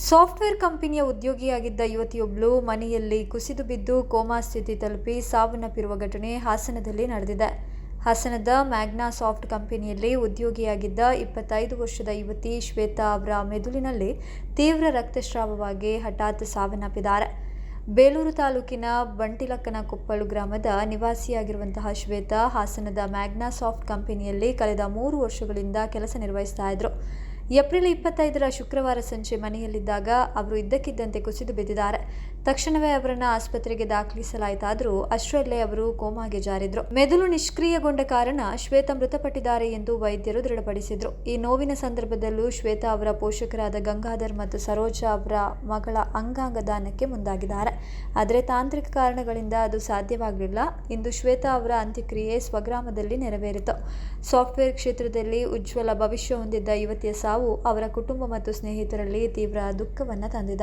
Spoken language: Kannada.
ಸಾಫ್ಟ್ವೇರ್ ಕಂಪನಿಯ ಉದ್ಯೋಗಿಯಾಗಿದ್ದ ಯುವತಿಯೊಬ್ಬಳು ಮನೆಯಲ್ಲಿ ಕುಸಿದು ಬಿದ್ದು ಕೋಮಾ ಸ್ಥಿತಿ ತಲುಪಿ ಸಾವನ್ನಪ್ಪಿರುವ ಘಟನೆ ಹಾಸನದಲ್ಲಿ ನಡೆದಿದೆ. ಹಾಸನದ ಮ್ಯಾಗ್ನಾ ಸಾಫ್ಟ್ ಕಂಪನಿಯಲ್ಲಿ ಉದ್ಯೋಗಿಯಾಗಿದ್ದ 25 ವರ್ಷದ ಯುವತಿ ಶ್ವೇತಾ ಅವರ ಮೆದುಳಿನಲ್ಲಿ ತೀವ್ರ ರಕ್ತಸ್ರಾವವಾಗಿ ಹಠಾತ್ ಸಾವನ್ನಪ್ಪಿದ್ದಾರೆ. ಬೇಲೂರು ತಾಲೂಕಿನ ಬಂಟಿಲಕ್ಕನಕೊಪ್ಪಲು ಗ್ರಾಮದ ನಿವಾಸಿಯಾಗಿರುವಂತಹ ಶ್ವೇತಾ ಹಾಸನದ ಮ್ಯಾಗ್ನಾ ಸಾಫ್ಟ್ ಕಂಪನಿಯಲ್ಲಿ ಕಳೆದ 3 ವರ್ಷಗಳಿಂದ ಕೆಲಸ ನಿರ್ವಹಿಸ್ತಾ ಇದ್ರು. ಏಪ್ರಿಲ್ 25ರ ಶುಕ್ರವಾರ ಸಂಜೆ ಮನೆಯಲ್ಲಿದ್ದಾಗ ಅವರು ಇದ್ದಕ್ಕಿದ್ದಂತೆ ಕುಸಿದು ಬಿದ್ದಿದ್ದಾರೆ. ತಕ್ಷಣವೇ ಅವರನ್ನು ಆಸ್ಪತ್ರೆಗೆ ದಾಖಲಿಸಲಾಯಿತಾದರೂ ಅಷ್ಟರಲ್ಲೇ ಅವರು ಕೋಮಾಗೆ ಜಾರಿದ್ರು. ಮೆದುಳು ನಿಷ್ಕ್ರಿಯಗೊಂಡ ಕಾರಣ ಶ್ವೇತಾ ಮೃತಪಟ್ಟಿದ್ದಾರೆ ಎಂದು ವೈದ್ಯರು ದೃಢಪಡಿಸಿದ್ರು. ಈ ನೋವಿನ ಸಂದರ್ಭದಲ್ಲೂ ಶ್ವೇತಾ ಅವರ ಪೋಷಕರಾದ ಗಂಗಾಧರ್ ಮತ್ತು ಸರೋಜಾ ಅವರ ಮಗಳ ಅಂಗಾಂಗ ದಾನಕ್ಕೆ ಮುಂದಾಗಿದ್ದಾರೆ. ಆದರೆ ತಾಂತ್ರಿಕ ಕಾರಣಗಳಿಂದ ಅದು ಸಾಧ್ಯವಾಗಲಿಲ್ಲ. ಇಂದು ಶ್ವೇತಾ ಅವರ ಅಂತ್ಯಕ್ರಿಯೆ ಸ್ವಗ್ರಾಮದಲ್ಲಿ ನೆರವೇರಿತು. ಸಾಫ್ಟ್ವೇರ್ ಕ್ಷೇತ್ರದಲ್ಲಿ ಉಜ್ವಲ ಭವಿಷ್ಯ ಹೊಂದಿದ್ದ ಯುವತಿಯ ಸಾವು ಅವರ ಕುಟುಂಬ ಮತ್ತು ಸ್ನೇಹಿತರಲ್ಲಿ ತೀವ್ರ ದುಃಖವನ್ನು ತಂದಿದೆ.